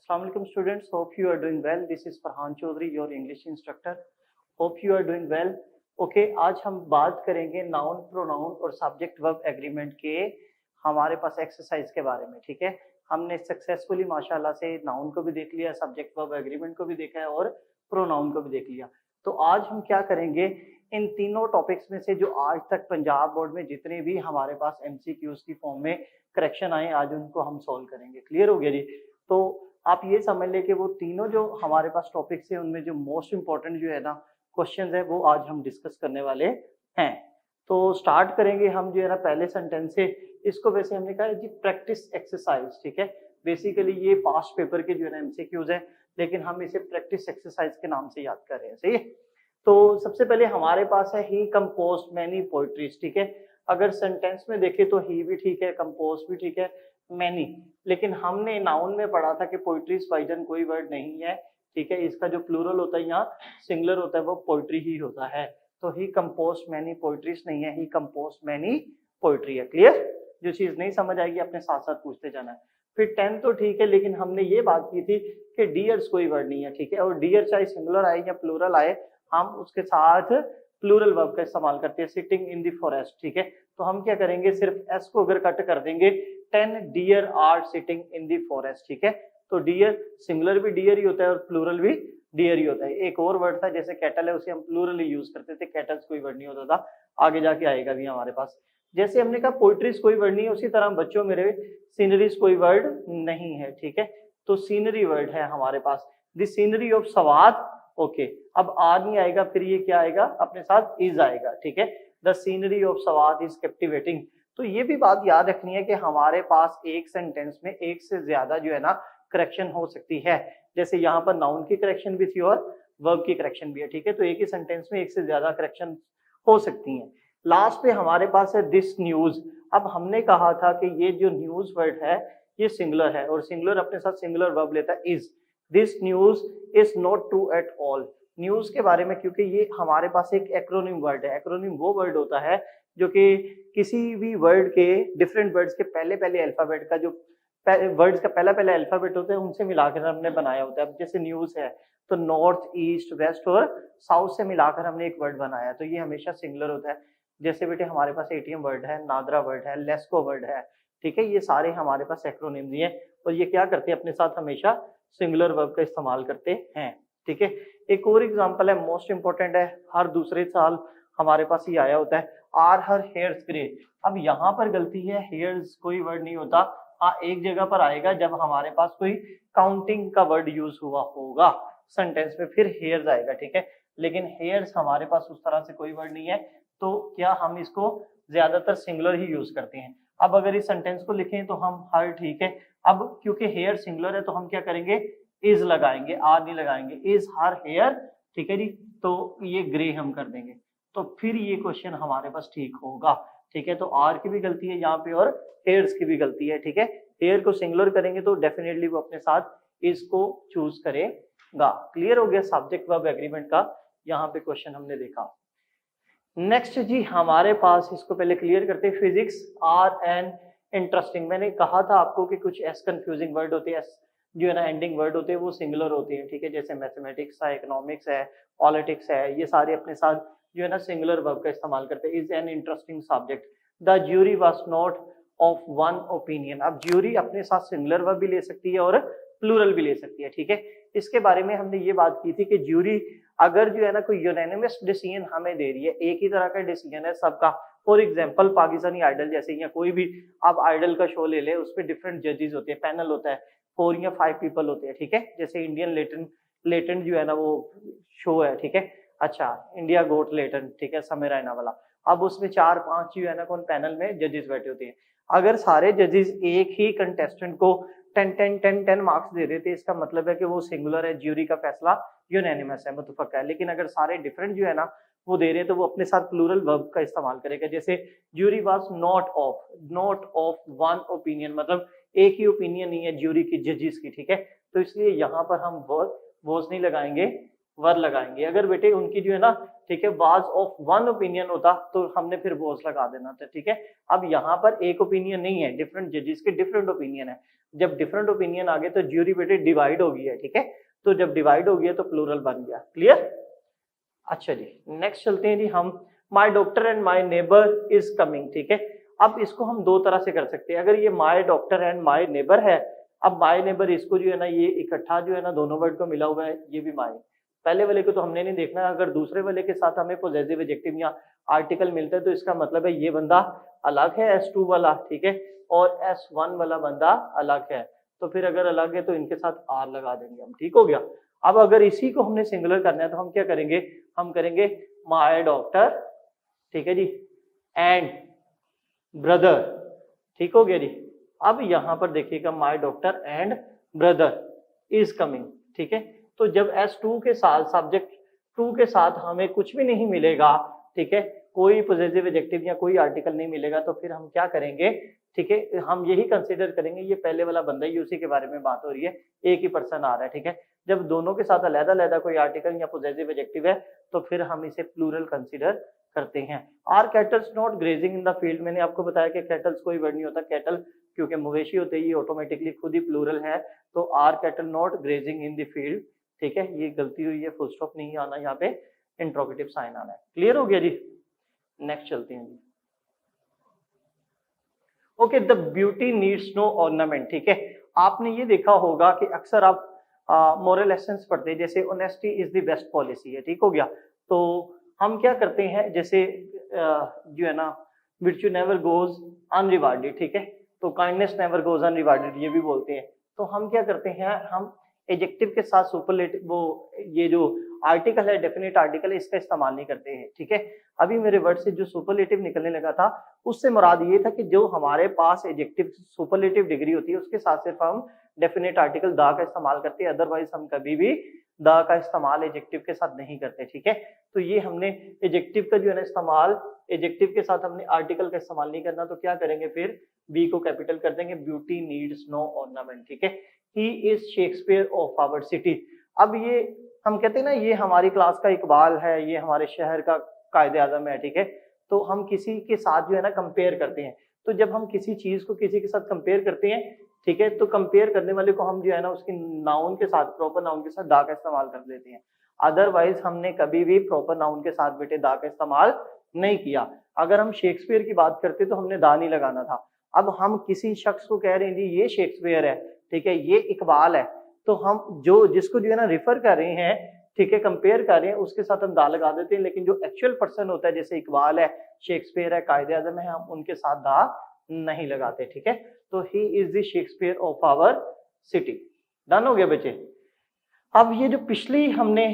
Assalamu alaikum students, hope you are doing well. This is Farhan Chaudhary, your English instructor. Hope you are doing well. Okay, आज हम बात करेंगे noun pronoun और subject verb agreement के हमारे पास exercise के बारे में। ठीक है, हमने सक्सेसफुली माशाल्लाह से नाउन को भी देख लिया, सब्जेक्ट वर्ब एग्रीमेंट को भी देखा है और प्रोनाउन को भी देख लिया। तो आज हम क्या करेंगे, इन तीनों टॉपिक्स में से जो आज तक पंजाब बोर्ड में जितने भी हमारे पास एमसीक्यूज की फॉर्म में करेक्शन आए, आज उनको हम सॉल्व करेंगे। क्लियर हो गया जी? तो आप ये समझ लें कि वो तीनों जो हमारे पास टॉपिक्स हैं उनमें जो मोस्ट इंपॉर्टेंट जो है ना क्वेश्चंस है वो आज हम डिस्कस करने वाले हैं। तो स्टार्ट करेंगे हम जो है ना पहले सेंटेंस से। इसको वैसे हमने कहा जी प्रैक्टिस एक्सरसाइज। ठीक है, बेसिकली ये पास्ट पेपर के जो है ना एमसीक्यूज है, लेकिन हम इसे प्रैक्टिस एक्सरसाइज के नाम से याद कर रहे हैं। सही है? तो सबसे पहले हमारे पास है ही कंपोज्ड मैनी पोएट्रीज। ठीक है, अगर सेंटेंस में देखें तो ही भी ठीक है, कंपोज भी ठीक है, मैनी, लेकिन हमने नाउन में पढ़ा था कि पोएट्रीज बाइजन कोई वर्ड नहीं है। ठीक है, इसका जो प्लूरल होता है यहाँ सिंगुलर होता है, वो पोएट्री ही होता है। तो ही कंपोज्ड मैनी पोएट्रीज नहीं है, ही कंपोज्ड मैनी पोएट्री है। क्लियर? जो चीज नहीं समझ आएगी अपने साथ साथ पूछते जाना है। फिर 10 तो ठीक है, लेकिन हमने ये बात की थी कि डियर्स कोई वर्ड नहीं है। ठीक है, और डियर चाहे सिंगुलर आए या प्लूरल आए, हम उसके साथ प्लूरल वर्ब का इस्तेमाल करते हैं, सिटिंग इन द फॉरेस्ट। ठीक है, तो हम क्या करेंगे, सिर्फ एस को अगर कट कर देंगे, 10 deer are sitting in the forest. ठीक है, तो डियर सिंगुलर भी डियर ही होता है और प्लूरल भी डियर ही होता है। एक और वर्ड था जैसे कैटल है, उसे हम प्लूरल ही यूज करते थे, कैटल्स कोई वर्ड नहीं होता था, आगे जाके आएगा भी हमारे पास। जैसे हमने कहा पोइट्रीज कोई वर्ड नहीं है, उसी तरह बच्चों मेरे सीनरीज कोई वर्ड नहीं है। ठीक है, तो सीनरी वर्ड है हमारे पास, द सीनरी ऑफ सवाद। ओके, अब आ नहीं आएगा, फिर ये क्या आएगा अपने साथ, इज आएगा। ठीक है, द सीनरी ऑफ सवाद इज कैप्टिवेटिंग। तो ये भी बात याद रखनी है कि हमारे पास एक सेंटेंस में एक से ज्यादा जो है ना करेक्शन हो सकती है। जैसे यहाँ पर नाउन की करेक्शन भी थी और वर्ब की करेक्शन भी है। ठीक है, तो एक ही सेंटेंस में एक से ज्यादा करेक्शन हो सकती हैं। लास्ट पे हमारे पास है दिस न्यूज। अब हमने कहा था कि ये जो न्यूज वर्ड है ये सिंगुलर है और सिंगुलर अपने साथ सिंगुलर वर्ब लेता है is. This news is not true at all. News के बारे में, क्योंकि ये हमारे पास एक एक्रोनिम वर्ड है। एक्रोनिम वो वर्ड होता है जो कि किसी भी वर्ड के डिफरेंट वर्ड्स के पहले पहले अल्फाबेट का जो वर्ड्स का पहला पहला अल्फाबेट होता है उनसे मिलाकर हमने बनाया होता है। अब जैसे न्यूज है तो नॉर्थ, ईस्ट, वेस्ट और साउथ से मिलाकर हमने एक वर्ड बनाया, तो ये हमेशा सिंगुलर होता है। जैसे बेटे हमारे पास एटीएम वर्ड है, नादरा वर्ड है, लेस्को वर्ड है। ठीक है, ये सारे हमारे पास एक्रोनिम्स ही हैं और ये क्या करते हैं अपने साथ हमेशा सिंगुलर वर्ब का इस्तेमाल करते हैं। ठीक है, एक और एग्जांपल है, मोस्ट इंपॉर्टेंट है, हर दूसरे साल हमारे पास ये आया होता है, आर हर हेयर्स ग्रे। अब यहाँ पर गलती है, हेयर्स कोई वर्ड नहीं होता। हाँ, एक जगह पर आएगा जब हमारे पास कोई काउंटिंग का वर्ड यूज हुआ होगा सेंटेंस में, फिर हेयर्स आएगा। ठीक है, लेकिन हेयर्स हमारे पास उस तरह से कोई वर्ड नहीं है, तो क्या हम इसको ज्यादातर सिंगुलर ही यूज करते हैं। अब अगर इस सेंटेंस को लिखें तो हम हर, ठीक है, अब क्योंकि हेयर सिंगुलर है तो हम क्या करेंगे, इज लगाएंगे, आर नहीं लगाएंगे, इज हर हेयर। ठीक है जी, तो ये ग्रे हम कर देंगे, तो फिर ये क्वेश्चन हमारे पास ठीक होगा। ठीक है, तो आर की भी गलती है यहाँ पे और हेयर्स की भी गलती है। ठीक है, हेयर को सिंगुलर करेंगे तो डेफिनेटली वो अपने साथ इसको चूज करेगा। क्लियर हो गया सब्जेक्ट वर्ब एग्रीमेंट का, यहाँ पे क्वेश्चन हमने देखा। नेक्स्ट जी हमारे पास, इसको पहले क्लियर करते हैं, फिजिक्स आर एन इंटरेस्टिंग। मैंने कहा था आपको कि कुछ एस कंफ्यूजिंग वर्ड होते हैं, जो है ना एंडिंग वर्ड होते हैं वो सिंगुलर होते हैं। ठीक है, जैसे मैथमेटिक्स है, इकोनॉमिक्स है, पॉलिटिक्स है, ये सारे अपने साथ जो है ना सिंगुलर वर्ब का इस्तेमाल करते हैं। Is an interesting subject, the jury was not of one opinion. अब ज्यूरी अपने साथ सिंगुलर वर्ब भी ले सकती है और प्लूरल भी ले सकती है। ठीक है, इसके बारे में हमने ये बात की थी कि ज्यूरी अगर जो है ना कोई यूनानिमस डिसीजन हमें दे रही है, एक ही तरह का डिसीजन है सबका, फॉर एग्जांपल पाकिस्तानी आइडल जैसे, या कोई भी आप आइडल का शो ले ले, उसपे डिफरेंट जजेस होते हैं, पैनल होता है, 4 या 5 पीपल होते हैं। ठीक है, जैसे इंडियन लेटेंट जो है ना वो शो है। ठीक है, अच्छा, इंडिया गोट लेटेंट, ठीक है, समय रैना वाला। अब उसमें 4-5 जो है ना कौन पैनल में जजेस बैठे होते हैं। अगर सारे जजेस एक ही कंटेस्टेंट को 10 मार्क्स दे देते, इसका मतलब है कि वो सिंगुलर है, ज्यूरी का फैसला यूनानिमस है, मुतफक्का है। लेकिन अगर सारे डिफरेंट जो है ना वो दे रहे हैं तो वो अपने साथ प्लूरल वर्ब का इस्तेमाल करेगा। जैसे jury was not of one opinion, मतलब एक ही ओपिनियन नहीं है ज्यूरी की, जजेस की। ठीक है, तो इसलिए यहाँ पर हम वॉज नहीं लगाएंगे, वर लगाएंगे। अगर बेटे उनकी जो है ना, ठीक है, वाज ऑफ वन ओपिनियन होता तो हमने फिर वॉज लगा देना था। ठीक है, अब यहाँ पर एक ओपिनियन नहीं है, डिफरेंट जजेस के डिफरेंट ओपिनियन है। जब डिफरेंट ओपिनियन आ गए तो ज्यूरी बेटे डिवाइड हो गई है, ठीक है। तो जब डिवाइड हो गया तो प्लूरल बन गया। क्लियर? अच्छा जी, नेक्स्ट चलते हैं जी हम। माई doctor and my neighbour is coming, ठीक है। अब इसको हम दो तरह से कर सकते हैं। अगर ये माई डॉक्टर एंड माई नेबर है, अब माई नेबर इसको जो है ना ये इकट्ठा जो है ना दोनों वर्ड को मिला हुआ है, ये भी माई। पहले वाले को तो हमने नहीं देखना, अगर दूसरे वाले के साथ हमें पॉजेसिव एडजेक्टिव या आर्टिकल मिलता है तो इसका मतलब है ये बंदा अलग है S2 वाला, ठीक है, और S1 वाला बंदा अलग है। तो फिर अगर अलग है तो इनके साथ आर लगा देंगे हम, ठीक हो गया। अब अगर इसी को हमने सिंगुलर करना है तो हम क्या करेंगे, हम करेंगे माय डॉक्टर, ठीक है जी, एंड ब्रदर, ठीक हो गया जी। अब यहां पर देखिएगा my doctor and brother is coming, ठीक है। तो जब S2 के साथ सब्जेक्ट 2 के साथ हमें कुछ भी नहीं मिलेगा, ठीक है, कोई पॉजिटिव एडजेक्टिव या कोई आर्टिकल नहीं मिलेगा, तो फिर हम क्या करेंगे, ठीक है, हम यही कंसीडर करेंगे ये पहले वाला बंदा ही, उसी के बारे में बात हो रही है, एक ही पर्सन आ रहा है, ठीक है। जब दोनों के साथ अलग-अलग कोई आर्टिकल या पॉजिटिव एडजेक्टिव है तो फिर हम इसे प्लूरल कंसीडर करते हैं। Are cattles not grazing in the field, मैंने आपको बताया कि कैटल्स कोई वर्ड नहीं होता, कैटल क्योंकि मवेशी होते ही ऑटोमेटिकली खुद ही प्लूरल है, तो are cattle not grazing in the field, ठीक है, ये गलती हुई है, फुल स्टॉप नहीं आना, यहाँ पे इंट्रोगेटिव साइन आना है। क्लियर हो गया जी? नेक्स्ट चलते हैं जी। Okay, the beauty needs no ornament, ठीक है। आपने ये देखा होगा कि अक्सर आप मोरल एसेंस पढ़ते हैं, जैसे honesty is the best policy है, ठीक हो गया। तो हम क्या करते हैं, जैसे जो है ना विर्च्यू नेवर गोज अनरिवार्डेड, ठीक है, तो काइंडनेस नेवर गोज अनरिवार्डेड ये भी बोलते हैं। तो हम क्या करते हैं, हम एडजेक्टिव के साथ सुपरलेटिव, वो ये जो आर्टिकल है डेफिनेट आर्टिकल है, इसका इस्तेमाल नहीं करते हैं, ठीक है। अभी मेरे वर्ड से जो सुपरलेटिव निकलने लगा था उससे मुराद ये था कि जो हमारे पास एडजेक्टिव सुपरलेटिव डिग्री होती है उसके साथ सिर्फ हम डेफिनेट आर्टिकल दा का इस्तेमाल करते हैं, अदरवाइज हम कभी भी दा का इस्तेमाल एडजेक्टिव के साथ नहीं करते, ठीक है। तो ये हमने एडजेक्टिव का जो है ना इस्तेमाल, एडजेक्टिव के साथ हमने आर्टिकल का इस्तेमाल नहीं करना, तो क्या करेंगे फिर बी को कैपिटल कर देंगे, ब्यूटी नीड्स नो ऑर्नामेंट, ठीक है। He is Shakespeare of our city. अब ये हम कहते हैं ना ये हमारी क्लास का इकबाल है, ये हमारे शहर का कायदे आजम है, ठीक है। तो हम किसी के साथ जो है ना कंपेयर करते हैं, तो जब हम किसी चीज को किसी के साथ कंपेयर करते हैं, ठीक है, तो कंपेयर करने वाले को हम जो है ना उसकी नाउन के साथ, प्रॉपर नाउन के साथ दा का इस्तेमाल कर देते हैं। अदरवाइज हमने कभी भी प्रॉपर नाउन के साथ बेटे दा का इस्तेमाल नहीं किया। अगर हम शेक्सपियर की बात करते तो हमने दा नहीं लगाना था। अब हम किसी शख्स को कह रहे हैं जी ये शेक्सपियर है, ठीक है, ये इकबाल है, तो हम जो जिसको जो है ना रिफर कर रहे हैं, ठीक है, कंपेयर कर रहे हैं, उसके साथ हम दा लगा देते हैं, लेकिन जो एक्चुअल पर्सन होता है जैसे इकबाल है, शेक्सपियर है, कायदे आजम है, हम उनके साथ दा नहीं लगाते, ठीक है। तो he is the Shakespeare of our city. Done हो गया बच्चे। अब ये जो पिछली हमने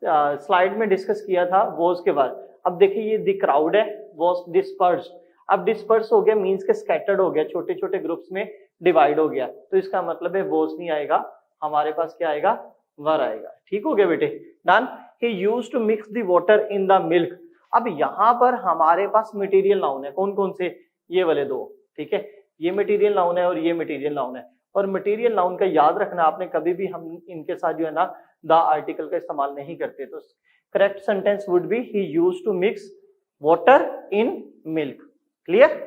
स्लाइड में डिस्कस किया था वॉज के बाद, अब देखिए ये द क्राउड है, वॉज डिस्पर्स। अब डिस्पर्स हो गया मीन्स के स्कैटर्ड हो गया, छोटे छोटे ग्रुप्स में डिवाइड हो गया, तो इसका मतलब है वॉज नहीं आएगा, हमारे पास क्या आएगा, वर आएगा, ठीक हो गया बेटे। Done. He used to mix the water in the milk. अब यहाँ पर हमारे पास मटेरियल नाउन है, कौन कौन से, ये वाले दो, ठीक है, ये मटेरियल नाउन है और ये मटेरियल नाउन है। और मटेरियल नाउन का याद रखना आपने, कभी भी हम इनके साथ जो है ना द आर्टिकल का इस्तेमाल नहीं करते। तो correct sentence would be he used to mix water in milk. Clear?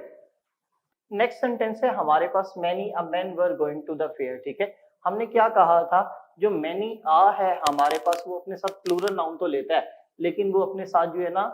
Next sentence है हमारे पास many a man were going to the fair, ठीक है। हमने क्या कहा था, जो मैनी आ है हमारे पास वो अपने साथ प्लूरल नाउन तो लेता है, लेकिन वो अपने साथ जो है ना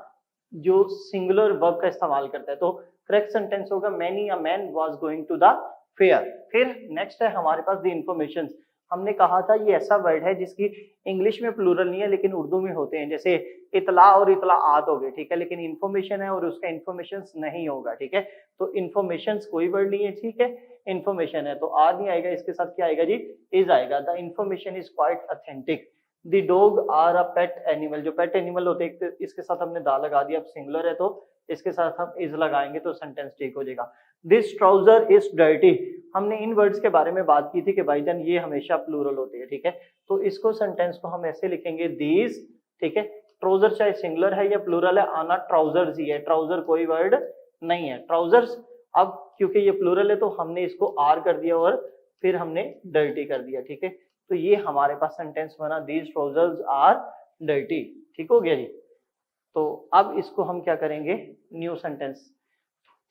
जो सिंगुलर वर्ब का इस्तेमाल करता है। तो करेक्ट सेंटेंस होगा many a man was going to the fair. फिर नेक्स्ट है हमारे पास द इंफॉर्मेशन। हमने कहा था ये ऐसा वर्ड है जिसकी इंग्लिश में प्लूरल नहीं है लेकिन उर्दू में होते हैं, जैसे इतला और इतलाआत हो गए, ठीक है, लेकिन इंफॉर्मेशन है और उसका इंफॉर्मेशन नहीं होगा, ठीक है। तो इंफॉर्मेशन कोई वर्ड नहीं है, ठीक है, इंफॉर्मेशन है तो आर नहीं आएगा, इसके साथ क्या आएगा जी, इज आएगा। The information is quite authentic. The dog are a pet animal, जो पेट एनिमल होते हैं इसके साथ हमने दा लगा दिया, अब सिंगुलर है तो इसके साथ हम इज लगाएंगे तो सेंटेंस ठीक हो जाएगा। This trouser is dirty. हमने इन वर्ड्स के बारे में बात की थी कि भाईजान ये हमेशा प्लूरल होते हैं, ठीक है, तो इसको सेंटेंस को हम ऐसे लिखेंगे दीज, ठीक है। ट्राउजर चाहे सिंगुलर है या प्लूरल है, आना ट्राउजर्स ही है, ट्राउजर कोई वर्ड नहीं है, ट्राउजर्स। अब क्योंकि ये प्लूरल है तो हमने इसको आर कर दिया और फिर हमने डर्टी कर दिया, ठीक है। तो ये हमारे पास सेंटेंस बना दीज ट्राउजर्स आर डर्टी, ठीक हो गया जी। तो अब इसको हम क्या करेंगे, न्यू सेंटेंस,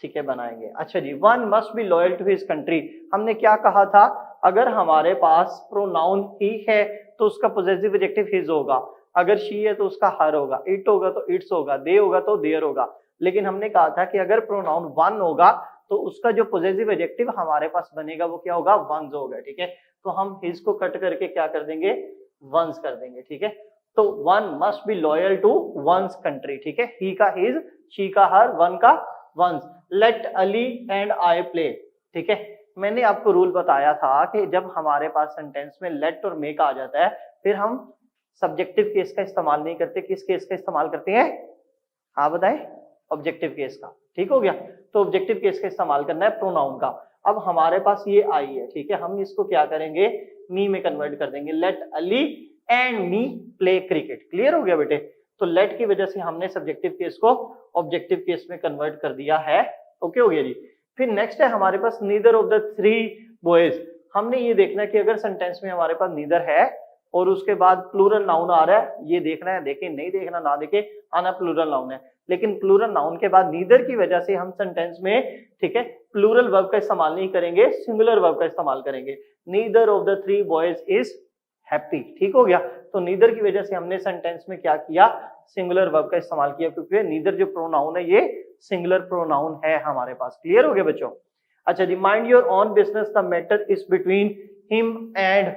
ठीक है बनाएंगे। अच्छा जी, one must be loyal to his country. हमने क्या कहा था, अगर हमारे पास प्रोनाउन ही है तो उसका पोजेसिव एडजेक्टिव हिज होगा, अगर शी है तो उसका हर होगा, इट होगा तो इट्स होगा, दे होगा तो देयर होगा। लेकिन हमने कहा था कि अगर प्रोनाउन वन होगा तो उसका जो पोजेसिव एडजेक्टिव हमारे पास बनेगा वो क्या होगा, वंस होगा। ठीक है, तो हम हिज को कट करके क्या कर देंगे, वंस कर देंगे। ठीक है, तो one must be loyal to one's country. ठीक है, ही का हिज, शी का हर, वन का one's. Let Ali and I play. ठीक है, मैंने आपको रूल बताया था कि जब हमारे पास सेंटेंस में लेट और मेक आ जाता है फिर हम सब्जेक्टिव केस का इस्तेमाल नहीं करते, किस केस का इस्तेमाल करते हैं, हाँ बताएं, ऑब्जेक्टिव केस का। ठीक हो गया, तो ऑब्जेक्टिव केस का इस्तेमाल करना है प्रोनाउन का। अब हमारे पास ये आई है, ठीक है, हम इसको क्या करेंगे, मी में कन्वर्ट कर देंगे। Let Ali and me play cricket. Clear हो गया बेटे, तो लेट की वजह से हमने सब्जेक्टिव केस को ऑब्जेक्टिव केस में कन्वर्ट कर दिया है। ओके हो गया जी। फिर नेक्स्ट है हमारे पास neither of the three boys. हमने ये देखना है कि अगर सेंटेंस में हमारे पास नीदर है और उसके बाद प्लूरल नाउन आ रहा है, ये देखना है, देखे नहीं देखना ना देखे, आना प्लूरल नाउन है। लेकिन प्लूरल नाउन के बाद नीदर की वजह से हम सेंटेंस में, ठीक है, प्लूरल वर्ब का इस्तेमाल नहीं करेंगे, सिंगुलर वर्ब का इस्तेमाल करेंगे। Neither of the three boys is happy. ठीक हो गया, तो नीदर की वजह से हमने सेंटेंस में क्या किया, सिंगुलर वर्ब का इस्तेमाल किया, क्योंकि नीदर जो प्रोनाउन है ये सिंगुलर प्रोनाउन है हमारे पास। क्लियर हो गया बच्चों। अच्छा जी, mind your own business, the matter is between him and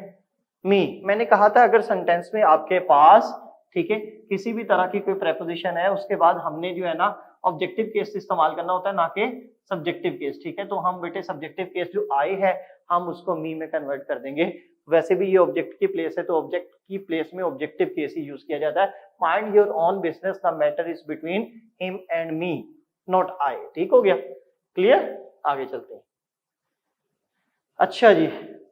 me. मैंने कहा था अगर सेंटेंस में आपके पास, ठीक है, किसी भी तरह की कोई प्रेपोजिशन है उसके बाद हमने जो है ना ऑब्जेक्टिव केस इस्तेमाल करना होता है, ना कि सब्जेक्टिव केस। ठीक है, तो हम बेटे सब्जेक्टिव केस जो आई है हम उसको मी में कन्वर्ट कर देंगे। वैसे भी ये ऑब्जेक्ट की प्लेस है तो ऑब्जेक्ट की प्लेस में ऑब्जेक्टिव केस ही यूज किया जाता है। Mind your own business, the matter is between him and me, not I. ठीक हो गया, क्लियर, आगे चलते हैं। अच्छा जी,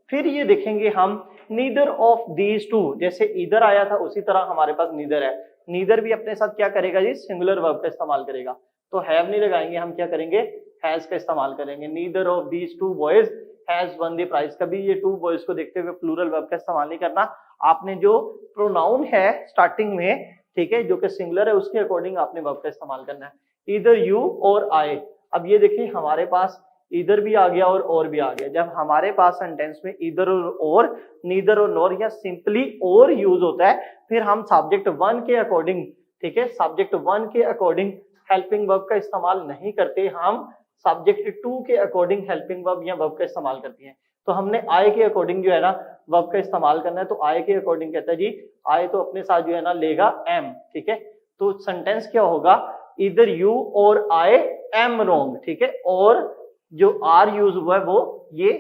फिर ये देखेंगे हम नीदर ऑफ दीज टू, जैसे इधर आया था उसी तरह हमारे पास नीदर है। नीदर भी अपने साथ क्या करेगा जी, सिंगुलर वर्ब का इस्तेमाल करेगा। तो हैव नहीं लगाएंगे, हम क्या करेंगे, हैज का इस्तेमाल करेंगे। Neither of these two boys has won the prize. कभी ये टू बॉयज को देखते हुए प्लूरल वर्ब का इस्तेमाल नहीं करना। आपने जो प्रोनाउन है स्टार्टिंग में, ठीक है, जो कि सिंगुलर है, उसके अकॉर्डिंग आपने वर्ब का इस्तेमाल करना है। इधर यू और आई। अब ये देखिए हमारे पास इधर भी आ गया और भी आ गया। जब हमारे पास सेंटेंस में इधर और नीदर और नॉर या सिंपली और यूज होता है, फिर हम सब्जेक्ट वन के अकॉर्डिंग, ठीक है, सब्जेक्ट वन के अकॉर्डिंग हेल्पिंग वर्ब का इस्तेमाल नहीं करते, हम सब्जेक्ट टू के अकॉर्डिंग हेल्पिंग वर्ब या वर्ब का इस्तेमाल करते हैं। तो हमने आई के अकॉर्डिंग जो है ना वर्ब का इस्तेमाल करना है, तो आई के अकॉर्डिंग कहता है जी, आई तो अपने साथ जो है ना लेगा एम। ठीक है, तो सेंटेंस क्या होगा, इधर यू और आई एम रॉन्ग। ठीक है, और जो आर यूज हुआ है वो ये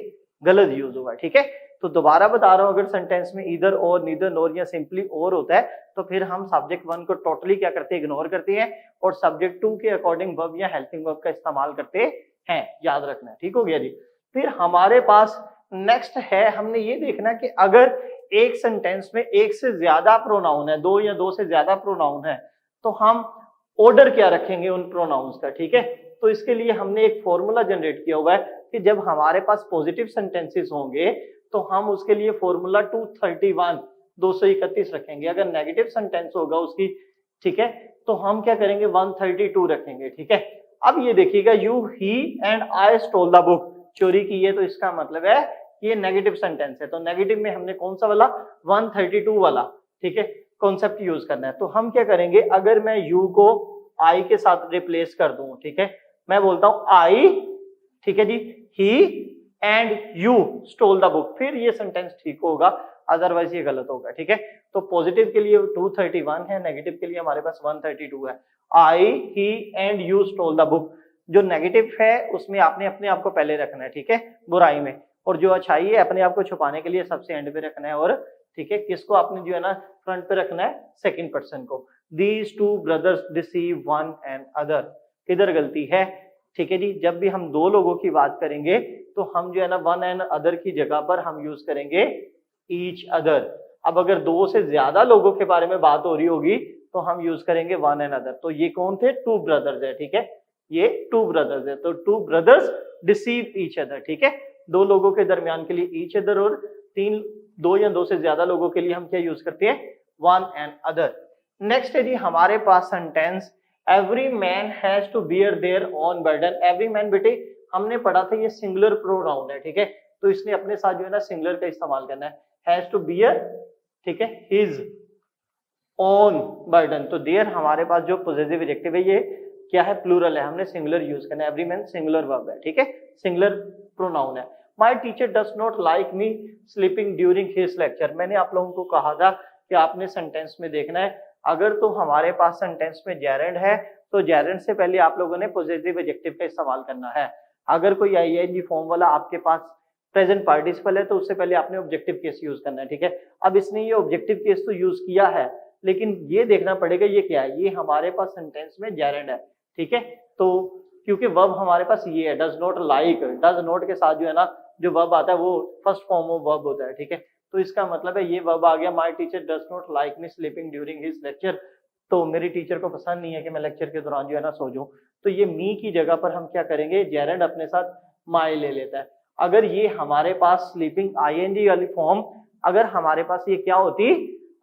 गलत यूज हुआ है। ठीक है, तो दोबारा बता रहा हूं, अगर सेंटेंस में इधर और, नीदर नॉर या सिंपली और होता है तो फिर हम सब्जेक्ट वन को टोटली क्या करते हैं, इग्नोर करते हैं और सब्जेक्ट टू के अकॉर्डिंग वर्ब या हेल्पिंग वर्ब का इस्तेमाल करते हैं, याद रखना है। ठीक हो गया जी। फिर हमारे पास नेक्स्ट है, हमने ये देखना कि अगर एक सेंटेंस में एक से ज्यादा प्रोनाउन है, दो या दो से ज्यादा प्रोनाउन है, तो हम ऑर्डर क्या रखेंगे उन प्रोनाउंस का। ठीक है, तो इसके लिए हमने एक फॉर्मूला जनरेट किया हुआ है कि जब हमारे पास पॉजिटिव सेंटेंसेस होंगे तो हम उसके लिए फॉर्मूला 231 रखेंगे। अगर नेगेटिव सेंटेंस होगा उसकी, ठीक है, तो हम क्या करेंगे, 132 रखेंगे। ठीक है, अब ये देखिएगा, you he and I stall the book, चोरी की है, तो इसका मतलब है कि ये नेगेटिव सेंटेंस है। तो नेगेटिव में हमने कौन सा वाला, 132 वाला, ठीक है, कॉन्सेप्ट यूज करना है। तो हम क्या करेंगे, अगर मैं यू को आई के साथ रिप्लेस कर दूं, ठीक है, मैं बोलता हूं आई, ठीक है जी, he and you stole the book, फिर ये सेंटेंस ठीक होगा, अदरवाइज ये गलत होगा। ठीक है, तो पॉजिटिव के लिए 231 है, नेगेटिव के लिए हमारे पास 132 है। I, he and you stole the book, जो नेगेटिव है उसमें आपने अपने आप को पहले रखना है, ठीक है, बुराई में, और जो अच्छाई है अपने आप को छुपाने के लिए सबसे एंड पे रखना है। और ठीक है, किसको आपने जो है ना फ्रंट पे रखना है, सेकंड पर्सन को। These two brothers deceive one and other, किधर गलती है, ठीक है जी, जब भी हम दो लोगों की बात करेंगे तो हम जो है ना वन एंड अदर की जगह पर हम यूज करेंगे ईच अदर। अब अगर दो से ज्यादा लोगों के बारे में बात हो रही होगी तो हम यूज करेंगे वन एंड अदर। तो ये कौन थे, टू ब्रदर्स है। ठीक है, ये टू ब्रदर्स है, तो two brothers deceive each other. ठीक है, दो लोगों के दरमियान के लिए ईच अदर, और दो या दो से ज्यादा लोगों के लिए हम क्या यूज करते हैं, वन एंड अदर। नेक्स्ट है जी हमारे पास sentence every man has to bear their own burden. Every man बेटे हमने पढ़ा था ये सिंगुलर प्रोनाउन है, ठीक है, तो इसने अपने साथ जो है ना सिंगुलर का इस्तेमाल करना है, हैज टू बियर, ठीक है, हिज ओन बर्डन। तो देयर हमारे पास जो पोजेसिव एडजेक्टिव है ये क्या है, प्लूरल है, हमने सिंगुलर यूज करना है। एवरी मैन सिंगुलर वर्ब है, ठीक है, सिंगुलर प्रोनाउन है। My teacher does not like me sleeping during his lecture. मैंने आप लोगों को कहा था कि आपने सेंटेंस में देखना है, अगर तो हमारे पास सेंटेंस में जेरेंड है तो जेरेंड से पहले आप लोगों ने पोजेसिव एडजेक्टिव का इस्तेमाल करना है। अगर कोई आईएनजी फॉर्म वाला आपके पास प्रेजेंट पार्टिसिपल है तो उससे पहले आपने ऑब्जेक्टिव केस यूज करना है, ठीक है। अब इसने ये ऑब्जेक्टिव केस तो यूज किया है, लेकिन ये देखना पड़ेगा ये क्या है, ये हमारे पास सेंटेंस में जेरेंड है, ठीक है। तो क्योंकि वर्ब हमारे पास ये है, does not like, does not के साथ जो है ना जो वर्ब आता है वो फर्स्ट फॉर्म ऑफ वर्ब होता है, ठीक है। तो इसका मतलब है ये वर्ब आ गया, my teacher does not like me sleeping during his lecture. तो मेरी टीचर को पसंद नहीं है कि मैं लेक्चर के दौरान जो है ना सो जाऊं। तो ये मी की जगह पर हम क्या करेंगे, जेरेंड अपने साथ माय ले लेता है। अगर ये हमारे पास स्लीपिंग आईएनजी वाली फॉर्म, अगर हमारे पास ये क्या होती,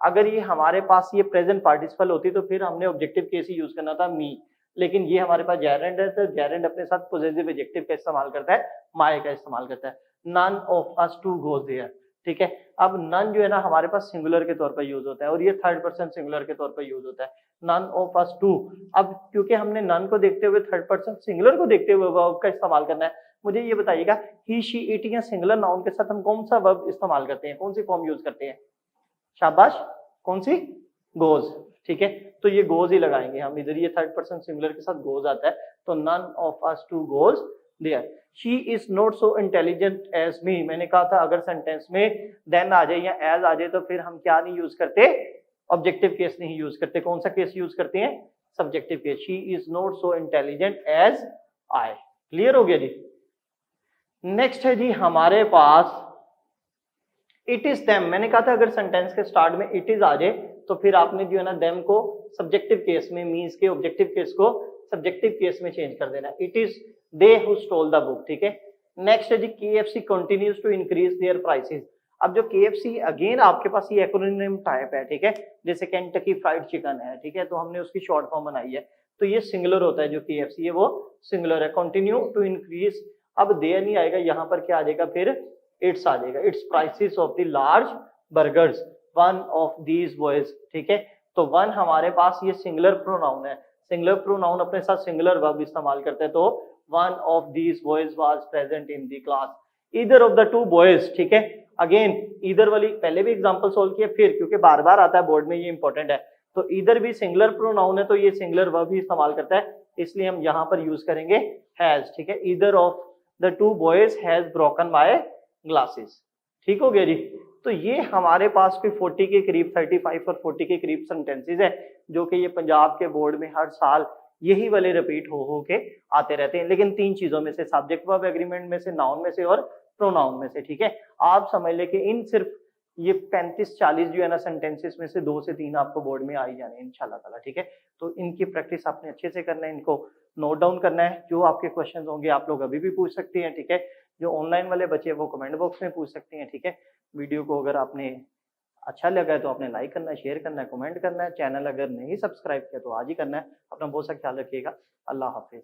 अगर ये हमारे पास ये प्रेजेंट पार्टिसिपल होती तो फिर हमने ऑब्जेक्टिव केस ही यूज करना था, मी। लेकिन ये हमारे पास जेरेंड है तो जेरेंड अपने साथ पोजेसिव एडजेक्टिव का इस्तेमाल करता है, माय का इस्तेमाल करता है। None of us two goes there, ठीक है। अब नन जो है ना हमारे पास सिंगुलर के तौर पर यूज होता है और ये थर्ड पर्सन सिंगुलर के तौर पर यूज होता है, नन ऑफ अस टू। अब क्योंकि हमने नन को देखते हुए थर्ड पर्सन सिंगुलर को देखते हुए वर्ब का इस्तेमाल करना है, मुझे ये बताइएगा ही शी इट या सिंगुलर नाउन के साथ हम कौन सा वर्ब इस्तेमाल करते हैं, कौन सी फॉर्म यूज करते हैं, शाबाश, कौन सी, गोज, ठीक है। तो ये गोज ही लगाएंगे हम इधर, ये थर्ड पर्सन सिंगुलर के साथ गोज आता है, तो none of us two goes there. She is not so intelligent as me. मैंने कहा था अगर सेंटेंस में देन आ जाए या एज आ जाए तो फिर हम क्या नहीं यूज करते, ऑब्जेक्टिव केस नहीं यूज करते, कौन सा केस यूज करते हैं, subjective case. She is not so intelligent as I. Clear हो गया जी। नेक्स्ट है जी हमारे पास इट इज देम। मैंने कहा था अगर सेंटेंस के स्टार्ट में इट इज आ जाए तो फिर आपने जो है ना देम को सब्जेक्टिव केस में, मींस के ऑब्जेक्टिव केस को सब्जेक्टिव केस में चेंज कर देना। It is they who stole the book, ठीक है। नेक्स्ट है जी KFC continues to increase their prices. अब जो KFC अगेन आपके पास ये एक्रोनिम टाइप है, ठीक है, जैसे केंटकी फ्राइड चिकन है, ठीक है, तो हमने उसकी शॉर्ट फॉर्म बनाई है, तो ये सिंगुलर होता है, जो KFC है वो सिंगुलर है, कंटिन्यू टू इंक्रीज। अब देयर नहीं आएगा, यहाँ पर क्या आ जाएगा, फिर इट्स आ जाएगा, it's prices of the large burgers one of these boys, ठीक है। तो वन हमारे पास ये सिंगुलर प्रोनाउन है, सिंगुलर प्रोनाउन अपने साथ सिंगुलर वर्ब इस्तेमाल करते हैं, तो one of these boys was present in the class. Either of the two boys, ठीक है, अगेन ईदर वाली पहले भी एग्जांपल सोल्व किया, फिर क्योंकि बार बार आता है बोर्ड में, ये इंपॉर्टेंट है, तो ईदर भी सिंगुलर प्रोनाउन है तो ये सिंगुलर वर्ब ही इस्तेमाल करता है, इसलिए हम यहाँ पर यूज करेंगे हैज, ठीक है। Either of the two boys has broken my glasses, ठीक हो गया जी। तो ये हमारे पास कोई 40 के करीब, 35 और 40 के करीब सेंटेंसेस है, जो कि ये पंजाब के बोर्ड में हर साल यही वाले रिपीट हो के आते रहते हैं, लेकिन तीन चीजों में से, सब्जेक्ट वर्ब एग्रीमेंट में से, नाउन में से और प्रोनाउन में से, ठीक है। आप समझ ले कि इन सिर्फ ये 35-40 जो है ना सेंटेंसेस में से 2 से 3 आपको बोर्ड में आ ही जाने इंशाल्लाह ताला, ठीक है। तो इनकी प्रैक्टिस आपने अच्छे से करना है, इनको नोट डाउन करना है, जो आपके क्वेश्चन होंगे आप लोग अभी भी पूछ सकते हैं, ठीक है। जो ऑनलाइन वाले बच्चे वो कमेंट बॉक्स में पूछ सकते हैं, ठीक है। वीडियो को अगर आपने अच्छा लगा है तो आपने लाइक करना है, शेयर करना है, कमेंट करना है, चैनल अगर नहीं सब्सक्राइब किया तो आज ही करना है। अपना बहुत सा ख्याल रखिएगा, अल्लाह हाफिज।